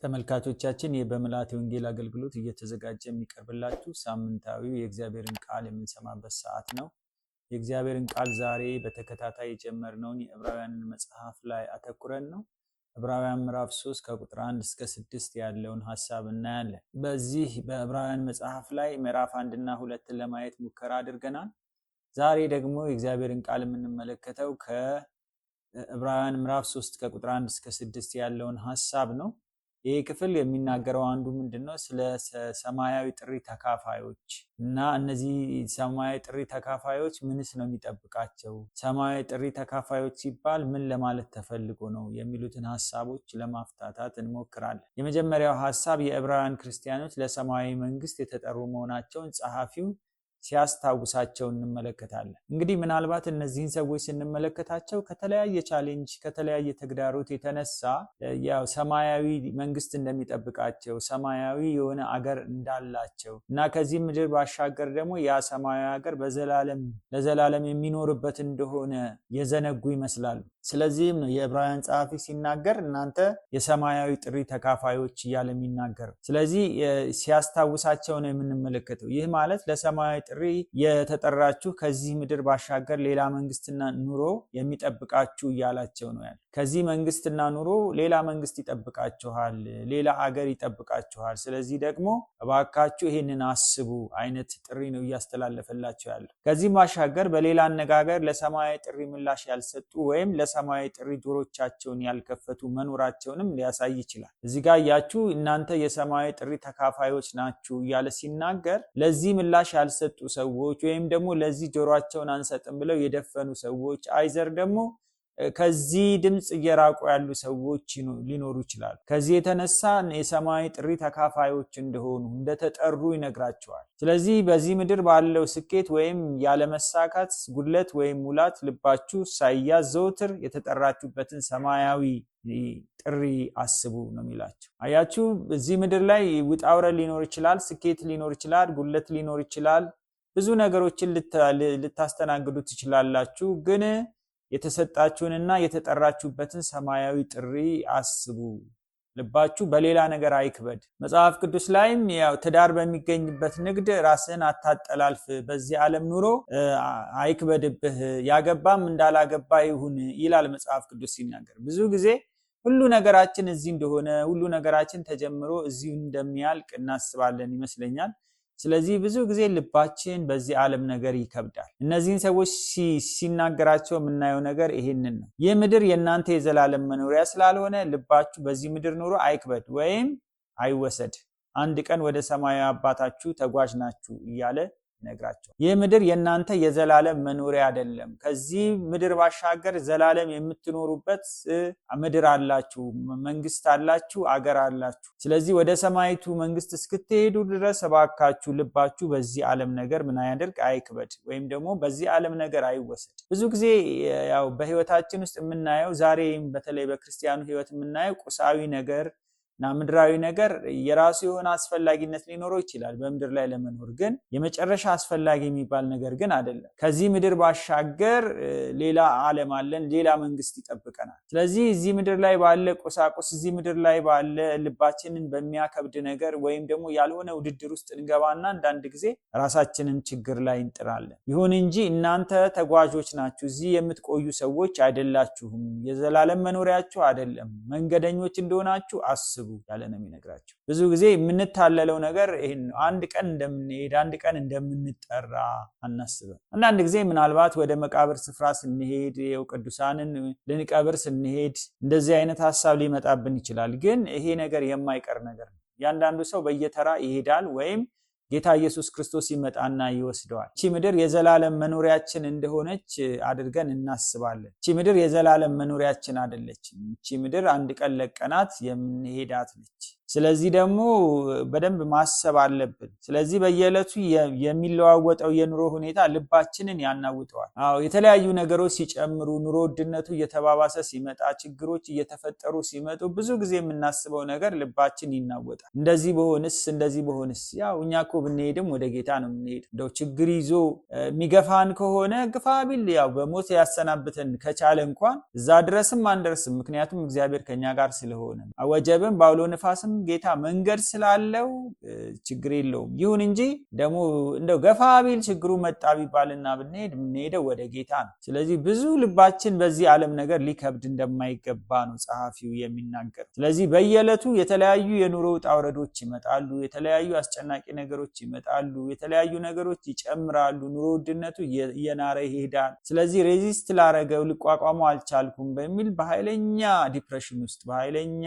ተመልካቾቻችን በምልአተ ወንጌል አገልግሎት እየተዘጋጀ የሚቀርብላችሁ ሳምንታዊው የእግዚአብሔርን ቃል የምንሰማበት ሰዓት ነው። የእግዚአብሔርን ቃል ዛሬ በተከታታይ የጀመርነውን የዕብራውያን መጽሐፍ ላይ አተኩረን ነው። ዕብራውያን ምዕራፍ 3 ከቁጥር 1 እስከ 6 ያለውን ሐሳብ እናያለን። በዚህ በዕብራውያን መጽሐፍ ላይ ምዕራፍ 1 እና 2 ለማየት ሙከራ አድርገናል። ዛሬ ደግሞ የእግዚአብሔርን ቃል የምንመለከተው ከዕብራውያን ምዕራፍ 3 ከቁጥር 1 እስከ 6 ያለውን ሐሳብ ነው። ይህ ክፍል የሚናገረው አንዱ ምንድነው? ስለ ሰማያዊ ጥሪ ተካፋዮች እና እነዚህ ሰማያዊ ጥሪ ተካፋዮች ምንስ ነው የሚጠብቃቸው? ሰማያዊ ጥሪ ተካፋዮች ሲባል ምን ለማለት ተፈልጎ ነው የሚሉትን ሐሳቦች ለማፍታታት እንሞክራለን። የመጀመሪያው ሐሳብ የዕብራውያን ክርስቲያኖች ለሰማያዊ መንግስት የተጠሩ መሆናቸውን ጸሐፊው ሲያስታውሳቸው እንመለከታለን። እንግዲህ ምናልባት እነዚህን ሰዎች ስንመለከታቸው ከተለያየ ቻሌንጅ ከተለያየ ተግዳሮት የተነሳ ያው ሰማያዊ መንግስት እንደሚጠብቃቸው ሰማያዊ የሆነ አገር እንዳላቸው እና ከዚህ ምድር ባሻገር ደግሞ ያ ሰማያዊ አገር ለዘላለም የሚኖርበት እንደሆነ የዘነጉ ይመስላሉ። ስለዚህም ነው የዕብራውያን ጸሐፊ ሲናገር እናንተ የሰማያዊ ጥሪ ተካፋዮች እያለ የሚናገረው። ስለዚህ ሲያስታውሳቸው ነው የምንመለከተው። ይህ ማለት ለሰማያዊ ጥሪ የተጠራችሁ ከዚህ ምድር ባሻገር ሌላ መንግስትና ኑሮ የሚጠብቃችሁ እያላቸው ነው ያለው። ከዚህ መንግስትና ኑሮ ሌላ መንግስት ይጠብቃችኋል፣ ሌላ አገር ይጠብቃችኋል። ስለዚህ ደግሞ እባካችሁ ይህንን አስቡ አይነት ጥሪ ነው እያስተላለፈላቸው ያለው። ከዚህም ባሻገር በሌላ አነጋገር ለሰማያዊ ጥሪ ምላሽ ያልሰጡ ወይም ለሰማያዊ ጥሪ ጆሮቻቸውን ያልከፈቱ መኖራቸውንም ሊያሳይ ይችላል። እዚህ ጋር ያያችሁ እናንተ የሰማያዊ ጥሪ ተካፋዮች ናችሁ እያለ ሲናገር ለዚህ ምላሽ ያልሰጡ ሰዎች ወይም ደግሞ ለዚህ ጆሮአቸውን አንሰጥም ብለው የደፈኑ ሰዎች አይዘር ደግሞ ከዚህ ድምጽ እየራቁ ያሉ ሰዎች ሊኖሩ ይችላሉ። ከዚህ የተነሳ የሰማያዊ ጥሪ ተካፋዮች እንደሆኑ እንደተጠሩ ይነግራቸዋል። ስለዚህ በዚህ ምድር ባለው ስኬት ወይም ያለመሳካት ጉድለት ወይም ሙላት ልባችሁ ሳይያዝ ዘወትር የተጠራችሁበትን ሰማያዊ ጥሪ አስቡ ነው የሚላቸው። አያችሁ፣ በዚህ ምድር ላይ ውጣ ውረድ ሊኖር ይችላል፣ ስኬት ሊኖር ይችላል፣ ጉድለት ሊኖር ይችላል፣ ብዙ ነገሮችን ልታስተናግዱ ትችላላችሁ። ግን የተሰጣችሁንና የተጠራችሁበትን ሰማያዊ ጥሪ አስቡ። ልባችሁ በሌላ ነገር አይክበድ። መጽሐፍ ቅዱስ ላይም ያው ትዳር በሚገኝበት ንግድ ራስህን አታጠላልፍ፣ በዚህ ዓለም ኑሮ አይክበድብህ፣ ያገባም እንዳላገባ ይሁን ይላል መጽሐፍ ቅዱስ ሲናገር። ብዙ ጊዜ ሁሉ ነገራችን እዚህ እንደሆነ ሁሉ ነገራችን ተጀምሮ እዚሁ እንደሚያልቅ እናስባለን ይመስለኛል። ስለዚህ ብዙ ጊዜ ልባችን በዚህ ዓለም ነገር ይከብዳል። እነዚህን ሰዎች ሲናገራቸው የምናየው ነገር ይሄንን ነው። ይህ ምድር የእናንተ የዘላለም መኖሪያ ስላልሆነ ልባችሁ በዚህ ምድር ኑሮ አይክበድ ወይም አይወሰድ፣ አንድ ቀን ወደ ሰማያዊ አባታችሁ ተጓዥ ናችሁ እያለ ይነግራቸዋል። ይህ ምድር የእናንተ የዘላለም መኖሪያ አይደለም። ከዚህ ምድር ባሻገር ዘላለም የምትኖሩበት ምድር አላችሁ፣ መንግስት አላችሁ፣ አገር አላችሁ። ስለዚህ ወደ ሰማይቱ መንግስት እስክትሄዱ ድረስ እባካችሁ ልባችሁ በዚህ ዓለም ነገር ምን አያደርግ አይክበድ፣ ወይም ደግሞ በዚህ ዓለም ነገር አይወሰድ። ብዙ ጊዜ ያው በህይወታችን ውስጥ የምናየው ዛሬም በተለይ በክርስቲያኑ ህይወት የምናየው ቁሳዊ ነገር እና ምድራዊ ነገር የራሱ የሆነ አስፈላጊነት ሊኖረው ይችላል በምድር ላይ ለመኖር፣ ግን የመጨረሻ አስፈላጊ የሚባል ነገር ግን አይደለም። ከዚህ ምድር ባሻገር ሌላ ዓለም አለን፣ ሌላ መንግስት ይጠብቀናል። ስለዚህ እዚህ ምድር ላይ ባለ ቁሳቁስ፣ እዚህ ምድር ላይ ባለ ልባችንን በሚያከብድ ነገር ወይም ደግሞ ያልሆነ ውድድር ውስጥ እንገባና አንዳንድ ጊዜ ራሳችንን ችግር ላይ እንጥራለን። ይሁን እንጂ እናንተ ተጓዦች ናችሁ፣ እዚህ የምትቆዩ ሰዎች አይደላችሁም፣ የዘላለም መኖሪያችሁ አይደለም፣ መንገደኞች እንደሆናችሁ አስቡ ያለ ነው የሚነግራቸው። ብዙ ጊዜ የምንታለለው ነገር ይሄን ነው። አንድ ቀን እንደምንሄድ አንድ ቀን እንደምንጠራ አናስብም። አንዳንድ ጊዜ ምናልባት ወደ መቃብር ስፍራ ስንሄድ ቅዱሳንን ልንቀብር ስንሄድ እንደዚህ አይነት ሐሳብ ሊመጣብን ይችላል። ግን ይሄ ነገር የማይቀር ነገር ነው። ያንዳንዱ ሰው በየተራ ይሄዳል ወይም ጌታ ኢየሱስ ክርስቶስ ይመጣና ይወስደዋል። እቺ ምድር የዘላለም መኖሪያችን እንደሆነች አድርገን እናስባለን። እቺ ምድር የዘላለም መኖሪያችን አይደለችም። እቺ ምድር አንድ ቀን ለቀናት የምንሄዳት ነች። ስለዚህ ደግሞ በደንብ ማሰብ አለብን። ስለዚህ በየዕለቱ የሚለዋወጠው የኑሮ ሁኔታ ልባችንን ያናውጠዋል። የተለያዩ ነገሮች ሲጨምሩ፣ ኑሮ ውድነቱ እየተባባሰ ሲመጣ፣ ችግሮች እየተፈጠሩ ሲመጡ ብዙ ጊዜ የምናስበው ነገር ልባችን ይናወጣል። እንደዚህ በሆንስ ያው እኛ እኮ ብንሄድም ወደ ጌታ ነው የምንሄድ። እንደው ችግር ይዞ የሚገፋን ከሆነ ግፋ ቢል ያው በሞት ያሰናብተን ከቻለ እንኳን እዛ ድረስም አንደርስም። ምክንያቱም እግዚአብሔር ከኛ ጋር ስለሆነ ወጀብም ባውሎ ነፋስም ጌታ መንገድ ስላለው ችግር የለውም። ይሁን እንጂ ደግሞ እንደው ገፋ ቢል ችግሩ መጣ ቢባልና ብንሄደው ወደ ጌታ ነው። ስለዚህ ብዙ ልባችን በዚህ ዓለም ነገር ሊከብድ እንደማይገባ ነው ጸሐፊው የሚናገር። ስለዚህ በየዕለቱ የተለያዩ የኑሮ ውጣ ውረዶች ይመጣሉ፣ የተለያዩ አስጨናቂ ነገሮች ይመጣሉ፣ የተለያዩ ነገሮች ይጨምራሉ፣ ኑሮ ውድነቱ እየናረ ይሄዳል። ስለዚህ ሬዚስት ላረገው ልቋቋመው አልቻልኩም በሚል በኃይለኛ ዲፕሬሽን ውስጥ በኃይለኛ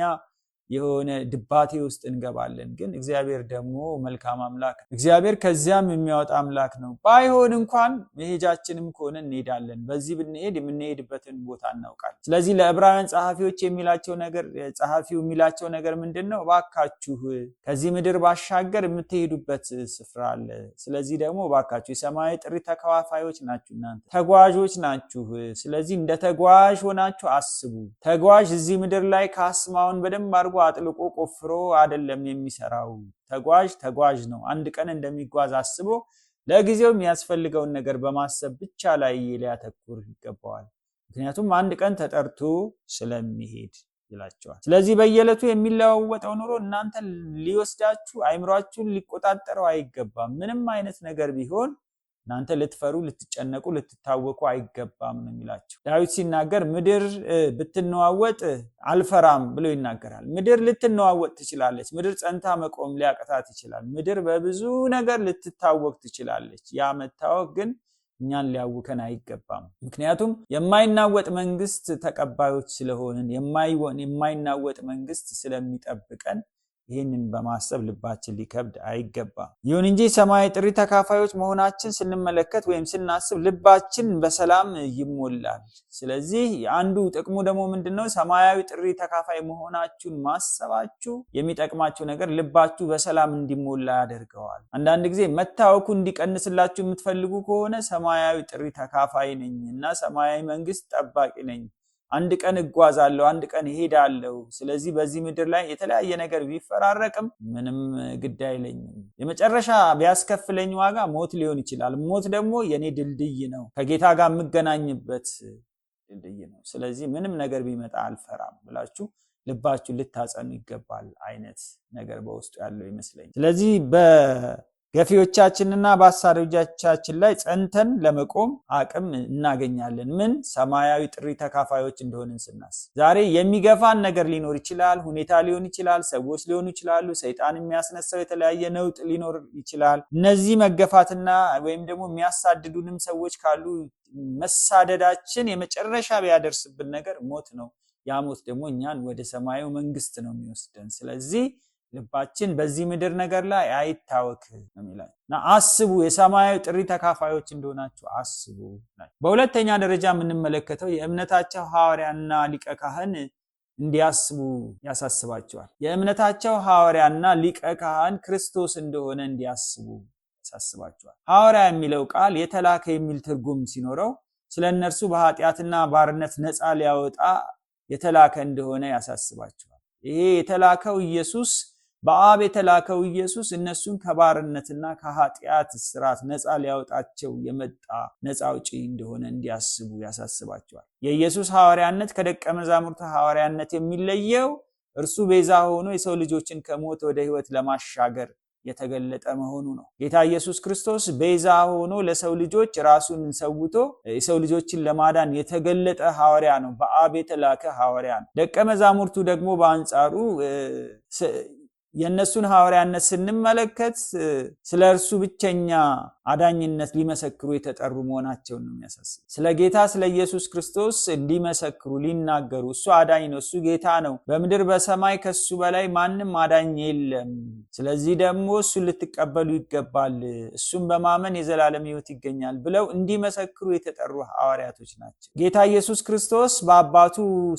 የሆነ ድባቴ ውስጥ እንገባለን። ግን እግዚአብሔር ደግሞ መልካም አምላክ ነው። እግዚአብሔር ከዚያም የሚያወጣ አምላክ ነው። ባይሆን እንኳን መሄጃችንም ከሆነ እንሄዳለን። በዚህ ብንሄድ የምንሄድበትን ቦታ እናውቃለን። ስለዚህ ለዕብራውያን ጸሐፊው የሚላቸው ነገር ምንድን ነው? እባካችሁ ከዚህ ምድር ባሻገር የምትሄዱበት ስፍራ አለ። ስለዚህ ደግሞ እባካችሁ የሰማያዊ ጥሪ ተካፋዮች ናችሁ፣ እናንተ ተጓዦች ናችሁ። ስለዚህ እንደ ተጓዥ ሆናችሁ አስቡ። ተጓዥ እዚህ ምድር ላይ ካስማውን በደንብ አድርጎ አጥልቆ ቆፍሮ አይደለም የሚሰራው። ተጓዥ ነው። አንድ ቀን እንደሚጓዝ አስቦ ለጊዜው የሚያስፈልገውን ነገር በማሰብ ብቻ ላይ ሊያተኩር ይገባዋል። ምክንያቱም አንድ ቀን ተጠርቶ ስለሚሄድ ይላቸዋል። ስለዚህ በየዕለቱ የሚለዋወጠው ኑሮ እናንተ ሊወስዳችሁ፣ አይምሯችሁን ሊቆጣጠረው አይገባም። ምንም አይነት ነገር ቢሆን እናንተ ልትፈሩ፣ ልትጨነቁ፣ ልትታወቁ አይገባም ነው የሚላቸው። ዳዊት ሲናገር ምድር ብትነዋወጥ አልፈራም ብሎ ይናገራል። ምድር ልትነዋወጥ ትችላለች። ምድር ጸንታ መቆም ሊያቅታት ይችላል። ምድር በብዙ ነገር ልትታወቅ ትችላለች። ያ መታወቅ ግን እኛን ሊያውከን አይገባም። ምክንያቱም የማይናወጥ መንግስት ተቀባዮች ስለሆንን፣ የማይናወጥ መንግስት ስለሚጠብቀን ይህንን በማሰብ ልባችን ሊከብድ አይገባም። ይሁን እንጂ ሰማያዊ ጥሪ ተካፋዮች መሆናችን ስንመለከት ወይም ስናስብ ልባችን በሰላም ይሞላል። ስለዚህ አንዱ ጥቅሙ ደግሞ ምንድነው? ሰማያዊ ጥሪ ተካፋይ መሆናችሁን ማሰባችሁ የሚጠቅማችሁ ነገር ልባችሁ በሰላም እንዲሞላ ያደርገዋል። አንዳንድ ጊዜ መታወኩ እንዲቀንስላችሁ የምትፈልጉ ከሆነ ሰማያዊ ጥሪ ተካፋይ ነኝ እና ሰማያዊ መንግስት ጠባቂ ነኝ፣ አንድ ቀን እጓዛለሁ፣ አንድ ቀን እሄዳለሁ፣ ስለዚህ በዚህ ምድር ላይ የተለያየ ነገር ቢፈራረቅም ምንም ግድ አይለኝም፣ የመጨረሻ ቢያስከፍለኝ ዋጋ ሞት ሊሆን ይችላል፣ ሞት ደግሞ የኔ ድልድይ ነው፣ ከጌታ ጋር የምገናኝበት ድልድይ ነው፣ ስለዚህ ምንም ነገር ቢመጣ አልፈራም ብላችሁ ልባችሁ ልታጸኑ ይገባል አይነት ነገር በውስጡ ያለው ይመስለኛል። ስለዚህ ገፊዎቻችንና በአሳዳጆቻችን ላይ ጸንተን ለመቆም አቅም እናገኛለን። ምን? ሰማያዊ ጥሪ ተካፋዮች እንደሆንን ስናስብ። ዛሬ የሚገፋን ነገር ሊኖር ይችላል፣ ሁኔታ ሊሆን ይችላል፣ ሰዎች ሊሆኑ ይችላሉ፣ ሰይጣን የሚያስነሳው የተለያየ ነውጥ ሊኖር ይችላል። እነዚህ መገፋትና ወይም ደግሞ የሚያሳድዱንም ሰዎች ካሉ መሳደዳችን የመጨረሻ ቢያደርስብን ነገር ሞት ነው። ያ ሞት ደግሞ እኛን ወደ ሰማዩ መንግስት ነው የሚወስደን። ስለዚህ ልባችን በዚህ ምድር ነገር ላይ አይታወክ ነው የሚለው እና አስቡ፣ የሰማያዊ ጥሪ ተካፋዮች እንደሆናችሁ አስቡ። በሁለተኛ ደረጃ የምንመለከተው የእምነታቸው ሐዋርያና ሊቀ ካህን እንዲያስቡ ያሳስባቸዋል። የእምነታቸው ሐዋርያና ሊቀ ካህን ክርስቶስ እንደሆነ እንዲያስቡ ያሳስባቸዋል። ሐዋርያ የሚለው ቃል የተላከ የሚል ትርጉም ሲኖረው ስለ እነርሱ በኃጢአትና ባርነት ነፃ ሊያወጣ የተላከ እንደሆነ ያሳስባቸዋል። ይሄ የተላከው ኢየሱስ በአብ የተላከው ኢየሱስ እነሱን ከባርነትና ከኃጢአት እስራት ነፃ ሊያወጣቸው የመጣ ነፃ አውጪ እንደሆነ እንዲያስቡ ያሳስባቸዋል። የኢየሱስ ሐዋርያነት ከደቀ መዛሙርቱ ሐዋርያነት የሚለየው እርሱ ቤዛ ሆኖ የሰው ልጆችን ከሞት ወደ ሕይወት ለማሻገር የተገለጠ መሆኑ ነው። ጌታ ኢየሱስ ክርስቶስ ቤዛ ሆኖ ለሰው ልጆች ራሱን ሰውቶ የሰው ልጆችን ለማዳን የተገለጠ ሐዋርያ ነው። በአብ የተላከ ሐዋርያ ነው። ደቀ መዛሙርቱ ደግሞ በአንጻሩ የእነሱን ሐዋርያነት ስንመለከት ስለ እርሱ ብቸኛ አዳኝነት ሊመሰክሩ የተጠሩ መሆናቸውን ነው የሚያሳስብ። ስለ ጌታ ስለ ኢየሱስ ክርስቶስ ሊመሰክሩ ሊናገሩ እሱ አዳኝ ነው፣ እሱ ጌታ ነው፣ በምድር በሰማይ ከሱ በላይ ማንም አዳኝ የለም፣ ስለዚህ ደግሞ እሱ ልትቀበሉ ይገባል፣ እሱም በማመን የዘላለም ሕይወት ይገኛል ብለው እንዲመሰክሩ የተጠሩ ሐዋርያቶች ናቸው። ጌታ ኢየሱስ ክርስቶስ በአባቱ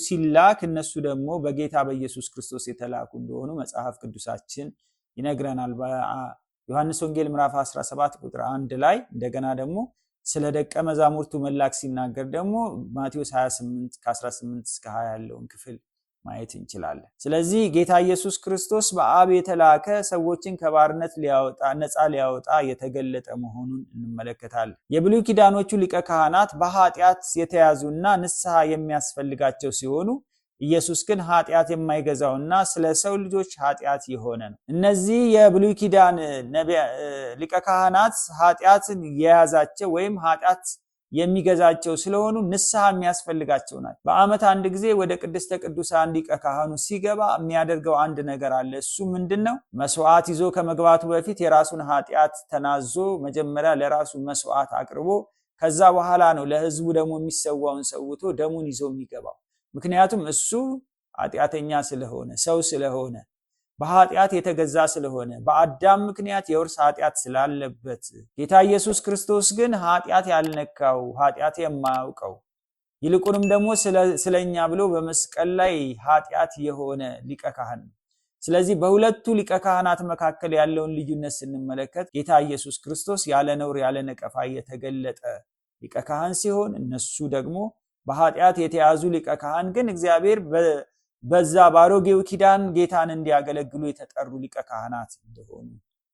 ሲላክ እነሱ ደግሞ በጌታ በኢየሱስ ክርስቶስ የተላኩ እንደሆኑ መጽሐፍ ቅዱሳችን ይነግረናል። ዮሐንስ ወንጌል ምዕራፍ 17 ቁጥር 1 ላይ እንደገና ደግሞ ስለ ደቀ መዛሙርቱ መላክ ሲናገር ደግሞ ማቴዎስ 28 ከ18 እስከ 20 ያለውን ክፍል ማየት እንችላለን። ስለዚህ ጌታ ኢየሱስ ክርስቶስ በአብ የተላከ ሰዎችን ከባርነት ሊያወጣ ነፃ ሊያወጣ የተገለጠ መሆኑን እንመለከታለን። የብሉይ ኪዳኖቹ ሊቀ ካህናት በኃጢአት የተያዙና ንስሐ የሚያስፈልጋቸው ሲሆኑ ኢየሱስ ግን ኃጢአት የማይገዛውና ስለ ሰው ልጆች ኃጢአት የሆነ ነው። እነዚህ የብሉይ ኪዳን ሊቀ ካህናት ኃጢአትን የያዛቸው ወይም ኃጢአት የሚገዛቸው ስለሆኑ ንስሐ የሚያስፈልጋቸው ናቸው። በዓመት አንድ ጊዜ ወደ ቅድስተ ቅዱሳን ሊቀ ካህኑ ሲገባ የሚያደርገው አንድ ነገር አለ። እሱ ምንድነው? መስዋዕት ይዞ ከመግባቱ በፊት የራሱን ኃጢአት ተናዞ መጀመሪያ ለራሱ መስዋዕት አቅርቦ ከዛ በኋላ ነው ለሕዝቡ ደግሞ የሚሰዋውን ሰውቶ ደሙን ይዞ የሚገባው። ምክንያቱም እሱ ኃጢአተኛ ስለሆነ ሰው ስለሆነ በኃጢአት የተገዛ ስለሆነ በአዳም ምክንያት የውርስ ኃጢአት ስላለበት። ጌታ ኢየሱስ ክርስቶስ ግን ኃጢአት ያልነካው ኃጢአት የማያውቀው ይልቁንም ደግሞ ስለኛ ብሎ በመስቀል ላይ ኃጢአት የሆነ ሊቀ ካህን ነው። ስለዚህ በሁለቱ ሊቀ ካህናት መካከል ያለውን ልዩነት ስንመለከት ጌታ ኢየሱስ ክርስቶስ ያለ ነውር ያለ ነቀፋ የተገለጠ ሊቀ ካህን ሲሆን እነሱ ደግሞ በኃጢአት የተያዙ ሊቀ ካህን ግን እግዚአብሔር በዛ ባሮጌው ኪዳን ጌታን እንዲያገለግሉ የተጠሩ ሊቀ ካህናት እንደሆኑ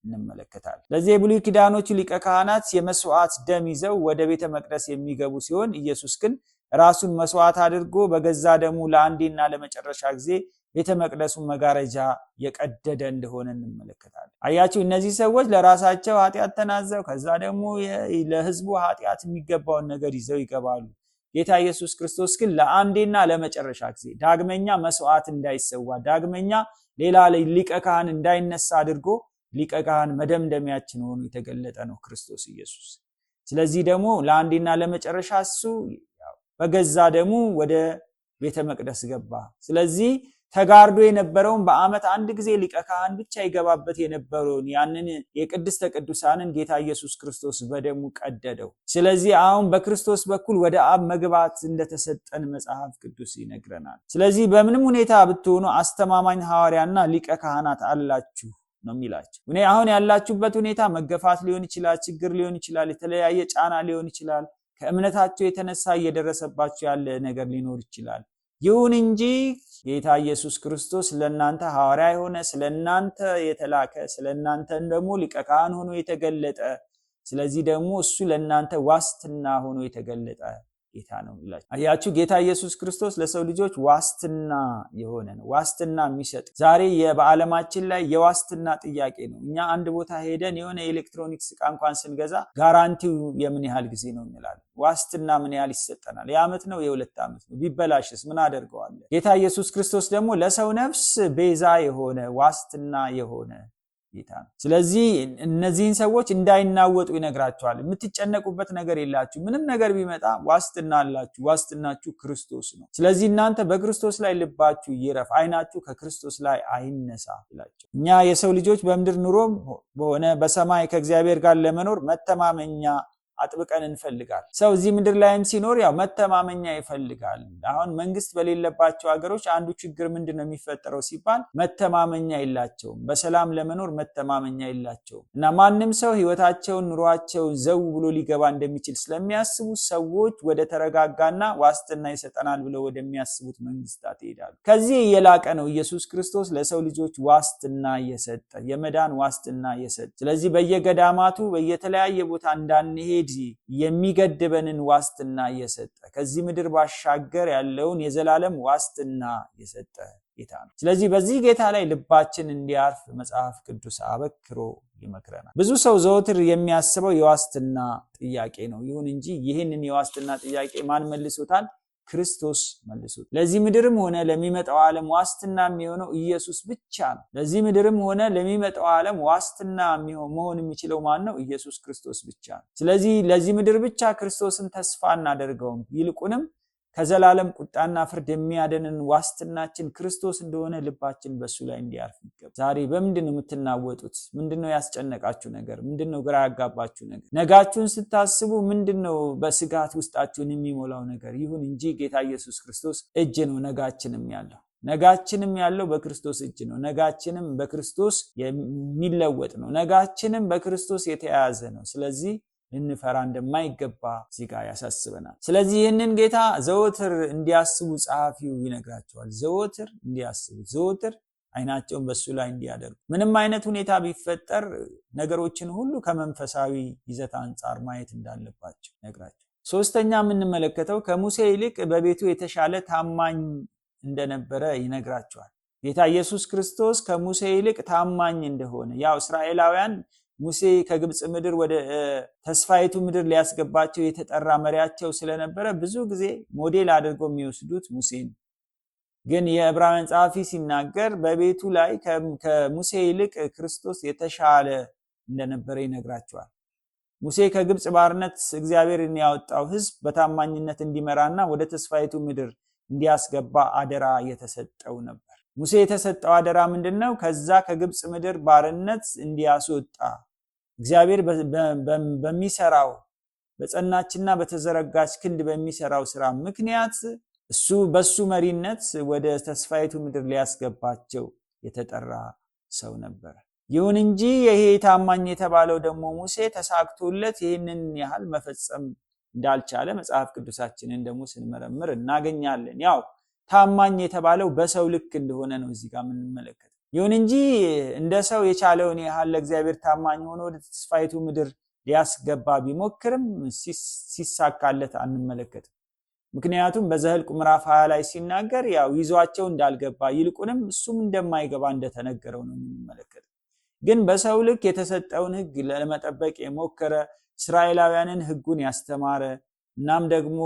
እንመለከታለን። ለዚህ የብሉይ ኪዳኖቹ ሊቀ ካህናት የመስዋዕት ደም ይዘው ወደ ቤተ መቅደስ የሚገቡ ሲሆን ኢየሱስ ግን ራሱን መስዋዕት አድርጎ በገዛ ደሙ ለአንዴና ለመጨረሻ ጊዜ ቤተ መቅደሱን መጋረጃ የቀደደ እንደሆነ እንመለከታለን። አያችሁ፣ እነዚህ ሰዎች ለራሳቸው ኃጢአት ተናዘው ከዛ ደግሞ ለሕዝቡ ኃጢአት የሚገባውን ነገር ይዘው ይገባሉ። ጌታ ኢየሱስ ክርስቶስ ግን ለአንዴና ለመጨረሻ ጊዜ ዳግመኛ መስዋዕት እንዳይሰዋ ዳግመኛ ሌላ ሊቀ ካህን እንዳይነሳ አድርጎ ሊቀ ካህን መደምደሚያችን ሆኖ የተገለጠ ነው ክርስቶስ ኢየሱስ። ስለዚህ ደግሞ ለአንዴና ለመጨረሻ እሱ በገዛ ደሙ ወደ ቤተ መቅደስ ገባ። ስለዚህ ተጋርዶ የነበረውን በዓመት አንድ ጊዜ ሊቀ ካህን ብቻ ይገባበት የነበረውን ያንን የቅድስተ ቅዱሳንን ጌታ ኢየሱስ ክርስቶስ በደሙ ቀደደው። ስለዚህ አሁን በክርስቶስ በኩል ወደ አብ መግባት እንደተሰጠን መጽሐፍ ቅዱስ ይነግረናል። ስለዚህ በምንም ሁኔታ ብትሆኑ አስተማማኝ ሐዋርያና ሊቀ ካህናት አላችሁ ነው የሚላቸው። አሁን ያላችሁበት ሁኔታ መገፋት ሊሆን ይችላል፣ ችግር ሊሆን ይችላል፣ የተለያየ ጫና ሊሆን ይችላል፣ ከእምነታቸው የተነሳ እየደረሰባቸው ያለ ነገር ሊኖር ይችላል። ይሁን እንጂ ጌታ ኢየሱስ ክርስቶስ ለእናንተ ሐዋርያ የሆነ ስለእናንተ የተላከ ስለእናንተ ደግሞ ሊቀ ካህን ሆኖ የተገለጠ፣ ስለዚህ ደግሞ እሱ ለእናንተ ዋስትና ሆኖ የተገለጠ ጌታ ነው ይላል። አያችሁ፣ ጌታ ኢየሱስ ክርስቶስ ለሰው ልጆች ዋስትና የሆነ ነው፣ ዋስትና የሚሰጥ። ዛሬ በዓለማችን ላይ የዋስትና ጥያቄ ነው። እኛ አንድ ቦታ ሄደን የሆነ የኤሌክትሮኒክስ ዕቃ እንኳን ስንገዛ ጋራንቲው የምን ያህል ጊዜ ነው እንላለን። ዋስትና ምን ያህል ይሰጠናል? የዓመት ነው? የሁለት ዓመት ነው? ቢበላሽስ ምን አደርገዋለን? ጌታ ኢየሱስ ክርስቶስ ደግሞ ለሰው ነፍስ ቤዛ የሆነ ዋስትና የሆነ ጌታ ነው። ስለዚህ እነዚህን ሰዎች እንዳይናወጡ ይነግራቸዋል። የምትጨነቁበት ነገር የላችሁ፣ ምንም ነገር ቢመጣ ዋስትና አላችሁ፣ ዋስትናችሁ ክርስቶስ ነው። ስለዚህ እናንተ በክርስቶስ ላይ ልባችሁ ይረፍ፣ አይናችሁ ከክርስቶስ ላይ አይነሳ ይላቸው። እኛ የሰው ልጆች በምድር ኑሮም በሆነ በሰማይ ከእግዚአብሔር ጋር ለመኖር መተማመኛ አጥብቀን እንፈልጋል። ሰው እዚህ ምድር ላይም ሲኖር ያው መተማመኛ ይፈልጋል። አሁን መንግስት በሌለባቸው ሀገሮች አንዱ ችግር ምንድነው የሚፈጠረው ሲባል መተማመኛ የላቸውም። በሰላም ለመኖር መተማመኛ የላቸውም እና ማንም ሰው ህይወታቸውን ኑሯቸውን ዘው ብሎ ሊገባ እንደሚችል ስለሚያስቡ ሰዎች ወደ ተረጋጋና ዋስትና ይሰጠናል ብለው ወደሚያስቡት መንግስታት ይሄዳሉ። ከዚህ የላቀ ነው ኢየሱስ ክርስቶስ ለሰው ልጆች ዋስትና የሰጠ የመዳን ዋስትና የሰጠ። ስለዚህ በየገዳማቱ በየተለያየ ቦታ እንዳንሄድ የሚገድበንን ዋስትና የሰጠ ከዚህ ምድር ባሻገር ያለውን የዘላለም ዋስትና የሰጠ ጌታ ነው። ስለዚህ በዚህ ጌታ ላይ ልባችን እንዲያርፍ መጽሐፍ ቅዱስ አበክሮ ይመክረናል። ብዙ ሰው ዘወትር የሚያስበው የዋስትና ጥያቄ ነው። ይሁን እንጂ ይህንን የዋስትና ጥያቄ ማን መልሶታል? ክርስቶስ መልሱት። ለዚህ ምድርም ሆነ ለሚመጣው ዓለም ዋስትና የሚሆነው ኢየሱስ ብቻ ነው። ለዚህ ምድርም ሆነ ለሚመጣው ዓለም ዋስትና መሆን የሚችለው ማን ነው? ኢየሱስ ክርስቶስ ብቻ ነው። ስለዚህ ለዚህ ምድር ብቻ ክርስቶስን ተስፋ እናደርገውም፣ ይልቁንም ከዘላለም ቁጣና ፍርድ የሚያድነን ዋስትናችን ክርስቶስ እንደሆነ ልባችን በሱ ላይ እንዲያርፍ ይገባል። ዛሬ በምንድን ነው የምትናወጡት? ምንድነው ያስጨነቃችሁ ነገር? ምንድነው ግራ ያጋባችሁ ነገር? ነጋችሁን ስታስቡ ምንድነው በስጋት ውስጣችሁን የሚሞላው ነገር? ይሁን እንጂ ጌታ ኢየሱስ ክርስቶስ እጅ ነው ነጋችንም ያለው። ነጋችንም ያለው በክርስቶስ እጅ ነው። ነጋችንም በክርስቶስ የሚለወጥ ነው። ነጋችንም በክርስቶስ የተያያዘ ነው። ስለዚህ ልንፈራ እንደማይገባ እዚህ ጋር ያሳስበናል። ስለዚህ ይህንን ጌታ ዘወትር እንዲያስቡ ጸሐፊው ይነግራቸዋል። ዘወትር እንዲያስቡ፣ ዘወትር አይናቸውን በሱ ላይ እንዲያደርጉ፣ ምንም አይነት ሁኔታ ቢፈጠር ነገሮችን ሁሉ ከመንፈሳዊ ይዘት አንጻር ማየት እንዳለባቸው ነግራቸው። ሶስተኛ የምንመለከተው ከሙሴ ይልቅ በቤቱ የተሻለ ታማኝ እንደነበረ ይነግራቸዋል። ጌታ ኢየሱስ ክርስቶስ ከሙሴ ይልቅ ታማኝ እንደሆነ፣ ያው እስራኤላውያን ሙሴ ከግብጽ ምድር ወደ ተስፋይቱ ምድር ሊያስገባቸው የተጠራ መሪያቸው ስለነበረ ብዙ ጊዜ ሞዴል አድርገው የሚወስዱት ሙሴን። ግን የዕብራውያን ጸሐፊ ሲናገር በቤቱ ላይ ከሙሴ ይልቅ ክርስቶስ የተሻለ እንደነበረ ይነግራቸዋል። ሙሴ ከግብጽ ባርነት እግዚአብሔርን ያወጣው ሕዝብ በታማኝነት እንዲመራና ወደ ተስፋይቱ ምድር እንዲያስገባ አደራ የተሰጠው ነበር። ሙሴ የተሰጠው አደራ ምንድነው? ከዛ ከግብጽ ምድር ባርነት እንዲያስወጣ እግዚአብሔር በሚሰራው በጸናችና በተዘረጋች ክንድ በሚሰራው ስራ ምክንያት በሱ መሪነት ወደ ተስፋይቱ ምድር ሊያስገባቸው የተጠራ ሰው ነበር። ይሁን እንጂ ይሄ ታማኝ የተባለው ደግሞ ሙሴ ተሳክቶለት ይህንን ያህል መፈጸም እንዳልቻለ መጽሐፍ ቅዱሳችንን ደግሞ ስንመረምር እናገኛለን። ያው ታማኝ የተባለው በሰው ልክ እንደሆነ ነው እዚህ ጋር የምንመለከተው። ይሁን እንጂ እንደ ሰው የቻለውን ያህል ለእግዚአብሔር ታማኝ ሆኖ ወደ ተስፋይቱ ምድር ሊያስገባ ቢሞክርም ሲሳካለት አንመለከትም። ምክንያቱም በዘኍልቍ ምዕራፍ 20 ላይ ሲናገር ያው ይዟቸው እንዳልገባ ይልቁንም እሱም እንደማይገባ እንደተነገረው ነው የምንመለከተው። ግን በሰው ልክ የተሰጠውን ሕግ ለመጠበቅ የሞከረ፣ እስራኤላውያንን ሕጉን ያስተማረ፣ እናም ደግሞ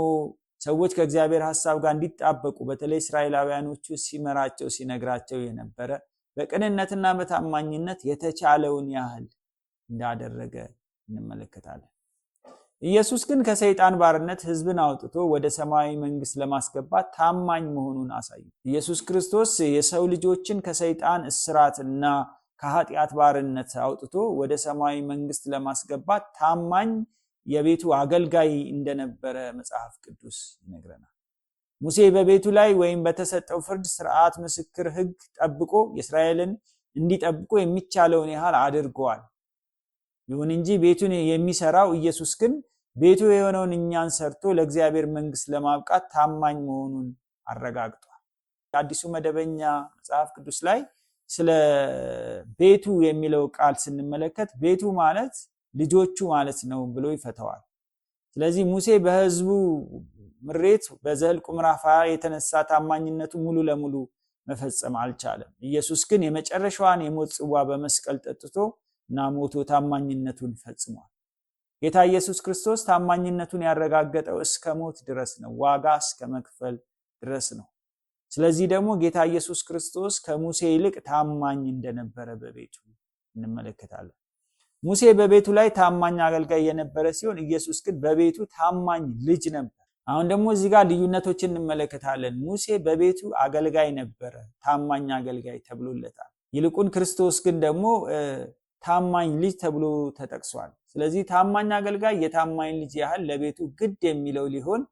ሰዎች ከእግዚአብሔር ሐሳብ ጋር እንዲጣበቁ በተለይ እስራኤላውያኖቹ ሲመራቸው ሲነግራቸው የነበረ፣ በቅንነትና በታማኝነት የተቻለውን ያህል እንዳደረገ እንመለከታለን። ኢየሱስ ግን ከሰይጣን ባርነት ሕዝብን አውጥቶ ወደ ሰማያዊ መንግስት ለማስገባት ታማኝ መሆኑን አሳየ። ኢየሱስ ክርስቶስ የሰው ልጆችን ከሰይጣን እስራትና ከኃጢአት ባርነት አውጥቶ ወደ ሰማያዊ መንግስት ለማስገባት ታማኝ የቤቱ አገልጋይ እንደነበረ መጽሐፍ ቅዱስ ይነግረናል። ሙሴ በቤቱ ላይ ወይም በተሰጠው ፍርድ፣ ስርዓት፣ ምስክር፣ ሕግ ጠብቆ የእስራኤልን እንዲጠብቁ የሚቻለውን ያህል አድርገዋል። ይሁን እንጂ ቤቱን የሚሰራው ኢየሱስ ግን ቤቱ የሆነውን እኛን ሰርቶ ለእግዚአብሔር መንግስት ለማብቃት ታማኝ መሆኑን አረጋግጧል። አዲሱ መደበኛ መጽሐፍ ቅዱስ ላይ ስለ ቤቱ የሚለው ቃል ስንመለከት ቤቱ ማለት ልጆቹ ማለት ነው ብሎ ይፈተዋል። ስለዚህ ሙሴ በሕዝቡ ምሬት በዘኍልቍ ምዕራፍ 20 የተነሳ ታማኝነቱ ሙሉ ለሙሉ መፈጸም አልቻለም። ኢየሱስ ግን የመጨረሻዋን የሞት ጽዋ በመስቀል ጠጥቶ እና ሞቶ ታማኝነቱን ፈጽሟል። ጌታ ኢየሱስ ክርስቶስ ታማኝነቱን ያረጋገጠው እስከ ሞት ድረስ ነው፣ ዋጋ እስከ መክፈል ድረስ ነው። ስለዚህ ደግሞ ጌታ ኢየሱስ ክርስቶስ ከሙሴ ይልቅ ታማኝ እንደነበረ በቤቱ እንመለከታለን። ሙሴ በቤቱ ላይ ታማኝ አገልጋይ የነበረ ሲሆን ኢየሱስ ግን በቤቱ ታማኝ ልጅ ነበር። አሁን ደግሞ እዚህ ጋር ልዩነቶችን እንመለከታለን። ሙሴ በቤቱ አገልጋይ ነበረ፣ ታማኝ አገልጋይ ተብሎለታል። ይልቁን ክርስቶስ ግን ደግሞ ታማኝ ልጅ ተብሎ ተጠቅሷል። ስለዚህ ታማኝ አገልጋይ የታማኝ ልጅ ያህል ለቤቱ ግድ የሚለው ሊሆን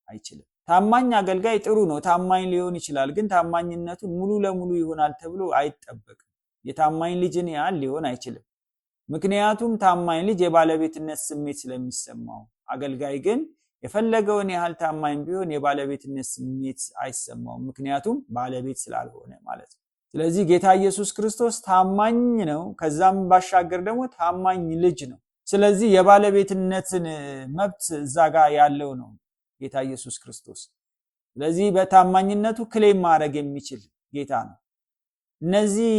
አይችልም። ታማኝ አገልጋይ ጥሩ ነው፣ ታማኝ ሊሆን ይችላል። ግን ታማኝነቱ ሙሉ ለሙሉ ይሆናል ተብሎ አይጠበቅም። የታማኝ ልጅን ያህል ሊሆን አይችልም። ምክንያቱም ታማኝ ልጅ የባለቤትነት ስሜት ስለሚሰማው፣ አገልጋይ ግን የፈለገውን ያህል ታማኝ ቢሆን የባለቤትነት ስሜት አይሰማውም፣ ምክንያቱም ባለቤት ስላልሆነ ማለት ነው። ስለዚህ ጌታ ኢየሱስ ክርስቶስ ታማኝ ነው፣ ከዛም ባሻገር ደግሞ ታማኝ ልጅ ነው። ስለዚህ የባለቤትነትን መብት እዛ ጋር ያለው ነው ጌታ ኢየሱስ ክርስቶስ። ስለዚህ በታማኝነቱ ክሌም ማድረግ የሚችል ጌታ ነው። እነዚህ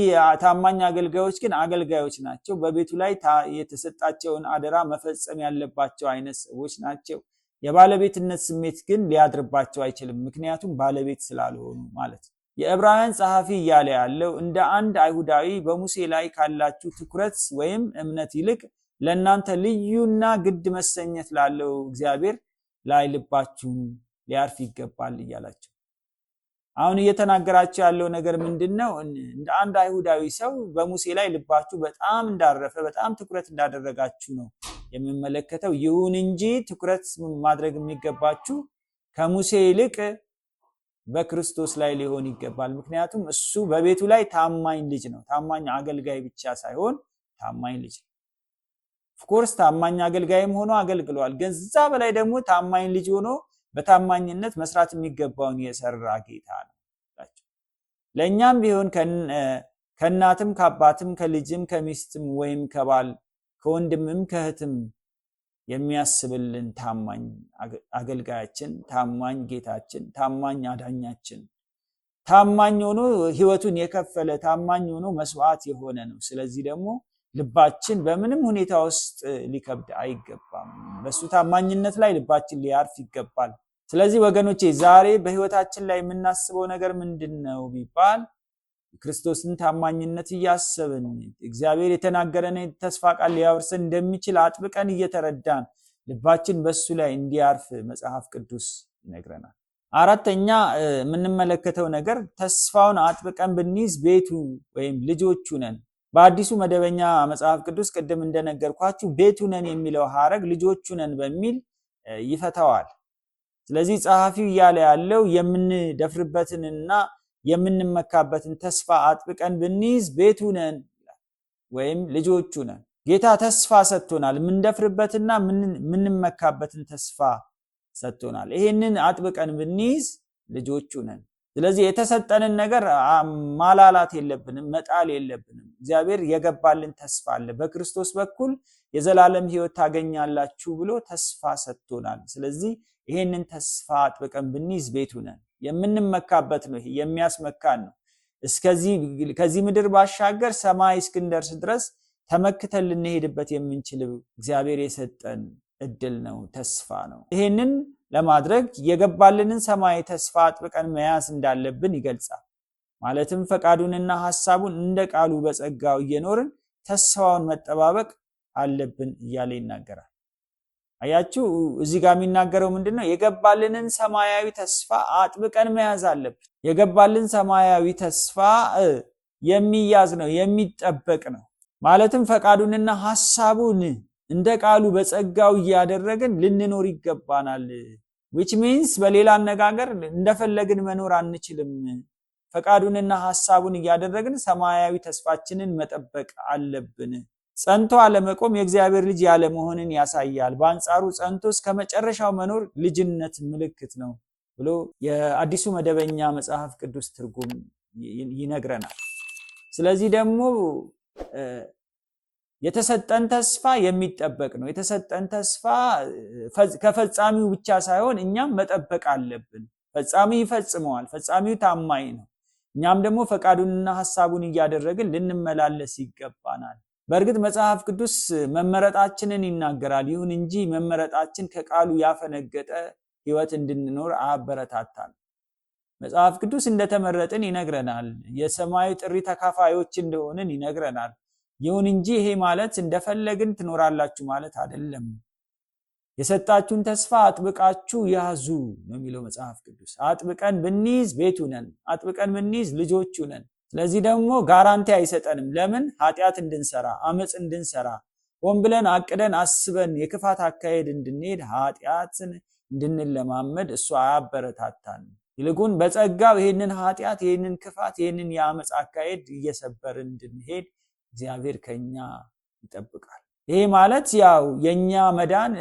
ታማኝ አገልጋዮች ግን አገልጋዮች ናቸው። በቤቱ ላይ የተሰጣቸውን አደራ መፈጸም ያለባቸው አይነት ሰዎች ናቸው። የባለቤትነት ስሜት ግን ሊያድርባቸው አይችልም፣ ምክንያቱም ባለቤት ስላልሆኑ ማለት ነው። የዕብራውያን ጸሐፊ እያለ ያለው እንደ አንድ አይሁዳዊ በሙሴ ላይ ካላችሁ ትኩረት ወይም እምነት ይልቅ ለእናንተ ልዩና ግድ መሰኘት ላለው እግዚአብሔር ላይ ልባችሁን ሊያርፍ ይገባል እያላቸው አሁን እየተናገራቸው ያለው ነገር ምንድነው? እንደ አንድ አይሁዳዊ ሰው በሙሴ ላይ ልባችሁ በጣም እንዳረፈ በጣም ትኩረት እንዳደረጋችሁ ነው የሚመለከተው። ይሁን እንጂ ትኩረት ማድረግ የሚገባችሁ ከሙሴ ይልቅ በክርስቶስ ላይ ሊሆን ይገባል። ምክንያቱም እሱ በቤቱ ላይ ታማኝ ልጅ ነው። ታማኝ አገልጋይ ብቻ ሳይሆን ታማኝ ልጅ ነው። ኦፍኮርስ ታማኝ አገልጋይም ሆኖ አገልግሏል። ግን እዛ በላይ ደግሞ ታማኝ ልጅ ሆኖ በታማኝነት መስራት የሚገባውን የሰራ ጌታ ነው። ለእኛም ቢሆን ከእናትም ከአባትም ከልጅም ከሚስትም ወይም ከባል ከወንድምም ከእህትም የሚያስብልን ታማኝ አገልጋያችን፣ ታማኝ ጌታችን፣ ታማኝ አዳኛችን፣ ታማኝ ሆኖ ሕይወቱን የከፈለ ታማኝ ሆኖ መስዋዕት የሆነ ነው። ስለዚህ ደግሞ ልባችን በምንም ሁኔታ ውስጥ ሊከብድ አይገባም። በሱ ታማኝነት ላይ ልባችን ሊያርፍ ይገባል። ስለዚህ ወገኖቼ ዛሬ በሕይወታችን ላይ የምናስበው ነገር ምንድነው ቢባል ክርስቶስን ታማኝነት እያሰብን እግዚአብሔር የተናገረን ተስፋ ቃል ሊያወርሰን እንደሚችል አጥብቀን እየተረዳን ልባችን በሱ ላይ እንዲያርፍ መጽሐፍ ቅዱስ ይነግረናል። አራተኛ የምንመለከተው ነገር ተስፋውን አጥብቀን ብንይዝ ቤቱ ወይም ልጆቹ ነን። በአዲሱ መደበኛ መጽሐፍ ቅዱስ ቅድም እንደነገርኳችሁ ቤቱ ነን የሚለው ሐረግ ልጆቹ ነን በሚል ይፈታዋል። ስለዚህ ጸሐፊው እያለ ያለው የምንደፍርበትንና የምንመካበትን ተስፋ አጥብቀን ብንይዝ ቤቱ ነን ወይም ልጆቹ ነን። ጌታ ተስፋ ሰጥቶናል። የምንደፍርበትና የምንመካበትን ተስፋ ሰጥቶናል። ይሄንን አጥብቀን ብንይዝ ልጆቹ ነን። ስለዚህ የተሰጠንን ነገር ማላላት የለብንም፣ መጣል የለብንም። እግዚአብሔር የገባልን ተስፋ አለ። በክርስቶስ በኩል የዘላለም ሕይወት ታገኛላችሁ ብሎ ተስፋ ሰጥቶናል። ስለዚህ ይሄንን ተስፋ አጥብቀን ብንይዝ ቤቱ ነን። የምንመካበት ነው። ይሄ የሚያስመካን ነው። ከዚህ ምድር ባሻገር ሰማይ እስክንደርስ ድረስ ተመክተን ልንሄድበት የምንችል እግዚአብሔር የሰጠን እድል ነው፣ ተስፋ ነው። ይሄንን ለማድረግ የገባልንን ሰማይ ተስፋ አጥብቀን መያዝ እንዳለብን ይገልጻል። ማለትም ፈቃዱንና ሐሳቡን እንደ ቃሉ በጸጋው እየኖርን ተስፋውን መጠባበቅ አለብን እያለ ይናገራል። አያችሁ እዚህ ጋር የሚናገረው ምንድነው? የገባልንን ሰማያዊ ተስፋ አጥብቀን መያዝ አለብን። የገባልን ሰማያዊ ተስፋ የሚያዝ ነው፣ የሚጠበቅ ነው። ማለትም ፈቃዱንና ሐሳቡን እንደ ቃሉ በጸጋው እያደረግን ልንኖር ይገባናል። which means በሌላ አነጋገር እንደፈለግን መኖር አንችልም። ፈቃዱንና ሐሳቡን እያደረግን ሰማያዊ ተስፋችንን መጠበቅ አለብን። ጸንቶ አለመቆም የእግዚአብሔር ልጅ ያለ መሆንን ያሳያል። በአንጻሩ ጸንቶ እስከ መጨረሻው መኖር ልጅነት ምልክት ነው ብሎ የአዲሱ መደበኛ መጽሐፍ ቅዱስ ትርጉም ይነግረናል። ስለዚህ ደግሞ የተሰጠን ተስፋ የሚጠበቅ ነው። የተሰጠን ተስፋ ከፈጻሚው ብቻ ሳይሆን እኛም መጠበቅ አለብን። ፈጻሚው ይፈጽመዋል። ፈጻሚው ታማኝ ነው። እኛም ደግሞ ፈቃዱንና ሐሳቡን እያደረግን ልንመላለስ ይገባናል። በእርግጥ መጽሐፍ ቅዱስ መመረጣችንን ይናገራል። ይሁን እንጂ መመረጣችን ከቃሉ ያፈነገጠ ሕይወት እንድንኖር አያበረታታል። መጽሐፍ ቅዱስ እንደተመረጥን ይነግረናል። የሰማያዊ ጥሪ ተካፋዮች እንደሆንን ይነግረናል። ይሁን እንጂ ይሄ ማለት እንደፈለግን ትኖራላችሁ ማለት አይደለም። የሰጣችሁን ተስፋ አጥብቃችሁ ያዙ ነው የሚለው መጽሐፍ ቅዱስ። አጥብቀን ብንይዝ ቤቱ ነን፣ አጥብቀን ብንይዝ ልጆቹ ነን። ስለዚህ ደግሞ ጋራንቲ አይሰጠንም። ለምን? ኃጢአት እንድንሰራ፣ አመጽ እንድንሰራ፣ ሆን ብለን አቅደን አስበን የክፋት አካሄድ እንድንሄድ፣ ኃጢአትን እንድንለማመድ እሱ አያበረታታን። ይልቁን በጸጋው ይሄንን ኃጢአት፣ ይሄንን ክፋት፣ ይሄንን የአመጽ አካሄድ እየሰበርን እንድንሄድ እግዚአብሔር ከኛ ይጠብቃል። ይሄ ማለት ያው የኛ መዳን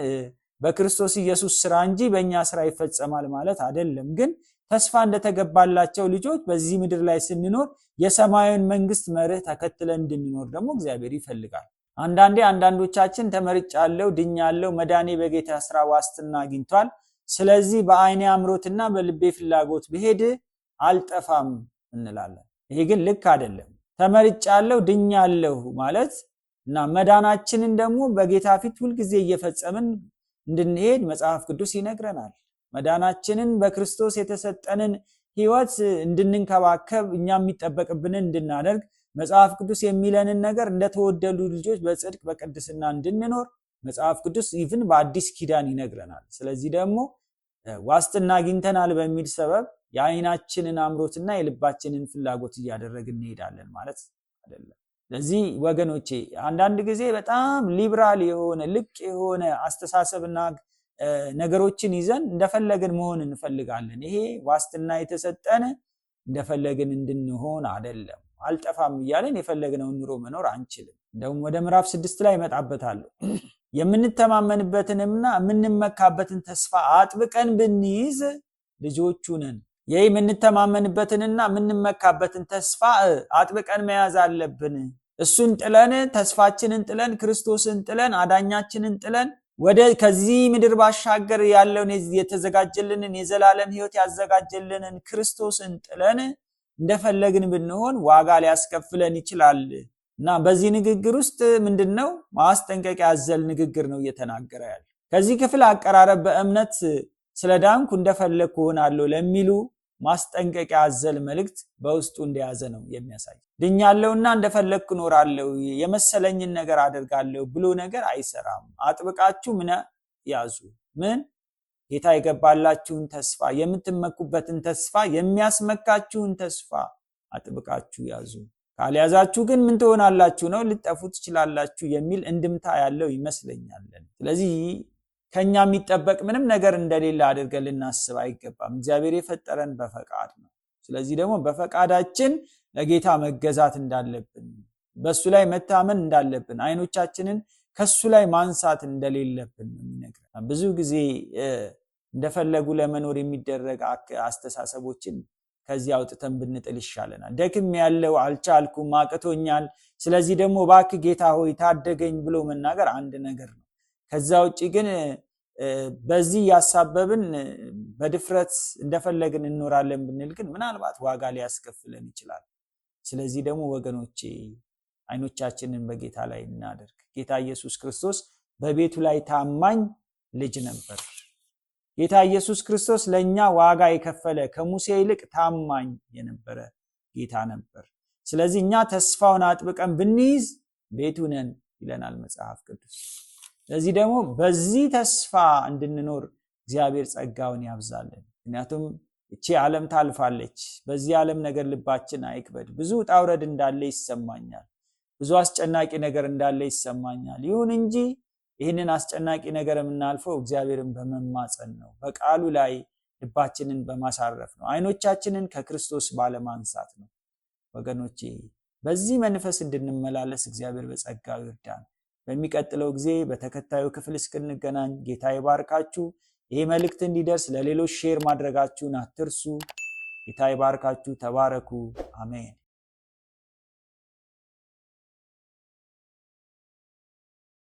በክርስቶስ ኢየሱስ ስራ እንጂ በእኛ ስራ ይፈጸማል ማለት አይደለም። ግን ተስፋ እንደተገባላቸው ልጆች በዚህ ምድር ላይ ስንኖር የሰማያዊን መንግስት መርህ ተከትለን እንድንኖር ደግሞ እግዚአብሔር ይፈልጋል። አንዳንዶቻችን ተመርጫለሁ፣ ድኛለሁ፣ መዳኔ በጌታ ስራ ዋስትና አግኝቷል፣ ስለዚህ በአይኔ አምሮትና በልቤ ፍላጎት ብሄድ አልጠፋም እንላለን። ይሄ ግን ልክ አይደለም። ተመርጫለሁ፣ ድኛለሁ ማለት እና መዳናችንን ደግሞ በጌታ ፊት ሁልጊዜ እየፈጸምን እንድንሄድ መጽሐፍ ቅዱስ ይነግረናል። መዳናችንን በክርስቶስ የተሰጠንን ሕይወት እንድንንከባከብ እኛ የሚጠበቅብንን እንድናደርግ መጽሐፍ ቅዱስ የሚለንን ነገር እንደተወደዱ ልጆች በጽድቅ በቅድስና እንድንኖር መጽሐፍ ቅዱስ ኢቭን በአዲስ ኪዳን ይነግረናል። ስለዚህ ደግሞ ዋስትና አግኝተናል በሚል ሰበብ የዓይናችንን አምሮትና የልባችንን ፍላጎት እያደረግን እንሄዳለን ማለት አይደለም። ስለዚህ ወገኖቼ አንዳንድ ጊዜ በጣም ሊብራል የሆነ ልቅ የሆነ አስተሳሰብና ነገሮችን ይዘን እንደፈለግን መሆን እንፈልጋለን። ይሄ ዋስትና የተሰጠን እንደፈለግን እንድንሆን አይደለም። አልጠፋም እያለን የፈለግነውን ኑሮ መኖር አንችልም። እንደውም ወደ ምዕራፍ 6 ላይ እመጣበታለሁ። የምንተማመንበትንና የምንመካበትን ተስፋ አጥብቀን ብንይዝ ልጆቹ ነን። ይህ የምንተማመንበትንና የምንመካበትን ተስፋ አጥብቀን መያዝ አለብን። እሱን ጥለን ተስፋችንን ጥለን ክርስቶስን ጥለን አዳኛችንን ጥለን ወደ ከዚህ ምድር ባሻገር ያለውን የተዘጋጀልንን የዘላለም ሕይወት ያዘጋጀልንን ክርስቶስን ጥለን እንደፈለግን ብንሆን ዋጋ ሊያስከፍለን ይችላል። እና በዚህ ንግግር ውስጥ ምንድነው ማስጠንቀቂያ ያዘል ንግግር ነው እየተናገረ ያለው። ከዚህ ክፍል አቀራረብ በእምነት ስለዳንኩ እንደፈለግኩ ሆናለሁ ለሚሉ ማስጠንቀቂያ ያዘል መልእክት በውስጡ እንደያዘ ነው የሚያሳይ። ድኛለሁና እንደፈለግኩ እኖራለሁ የመሰለኝን ነገር አደርጋለሁ ብሎ ነገር አይሰራም። አጥብቃችሁ ምን ያዙ? ምን ጌታ የገባላችሁን ተስፋ፣ የምትመኩበትን ተስፋ፣ የሚያስመካችሁን ተስፋ አጥብቃችሁ ያዙ። ካልያዛችሁ ግን ምን ትሆናላችሁ ነው? ልትጠፉ ትችላላችሁ የሚል እንድምታ ያለው ይመስለኛል። ስለዚህ ከኛ የሚጠበቅ ምንም ነገር እንደሌለ አድርገን ልናስብ አይገባም። እግዚአብሔር የፈጠረን በፈቃድ ነው። ስለዚህ ደግሞ በፈቃዳችን ለጌታ መገዛት እንዳለብን፣ በሱ ላይ መታመን እንዳለብን፣ አይኖቻችንን ከሱ ላይ ማንሳት እንደሌለብን ነው የሚነግረን። ብዙ ጊዜ እንደፈለጉ ለመኖር የሚደረግ አስተሳሰቦችን ከዚህ አውጥተን ብንጥል ይሻለናል። ደክም ያለው አልቻልኩም፣ አቅቶኛል፣ ስለዚህ ደግሞ እባክህ ጌታ ሆይ ታደገኝ ብሎ መናገር አንድ ነገር ነው። ከዛ ውጪ ግን በዚህ ያሳበብን በድፍረት እንደፈለግን እንኖራለን ብንል ግን ምናልባት ዋጋ ሊያስከፍለን ይችላል። ስለዚህ ደግሞ ወገኖቼ አይኖቻችንን በጌታ ላይ እናደርግ። ጌታ ኢየሱስ ክርስቶስ በቤቱ ላይ ታማኝ ልጅ ነበር። ጌታ ኢየሱስ ክርስቶስ ለኛ ዋጋ የከፈለ ከሙሴ ይልቅ ታማኝ የነበረ ጌታ ነበር። ስለዚህ እኛ ተስፋውን አጥብቀን ብንይዝ ቤቱ ነን ይለናል መጽሐፍ ቅዱስ። ስለዚህ ደግሞ በዚህ ተስፋ እንድንኖር እግዚአብሔር ጸጋውን ያብዛልን። ምክንያቱም እቺ ዓለም ታልፋለች። በዚህ ዓለም ነገር ልባችን አይክበድ። ብዙ ውጣ ውረድ እንዳለ ይሰማኛል። ብዙ አስጨናቂ ነገር እንዳለ ይሰማኛል። ይሁን እንጂ ይህንን አስጨናቂ ነገር የምናልፈው እግዚአብሔርን በመማጸን ነው። በቃሉ ላይ ልባችንን በማሳረፍ ነው። አይኖቻችንን ከክርስቶስ ባለማንሳት ነው። ወገኖቼ በዚህ መንፈስ እንድንመላለስ እግዚአብሔር በጸጋው ይርዳን። በሚቀጥለው ጊዜ በተከታዩ ክፍል እስክንገናኝ ጌታ ይባርካችሁ። ይሄ መልእክት እንዲደርስ ለሌሎች ሼር ማድረጋችሁን አትርሱ። ጌታ ይባርካችሁ። ተባረኩ። አሜን።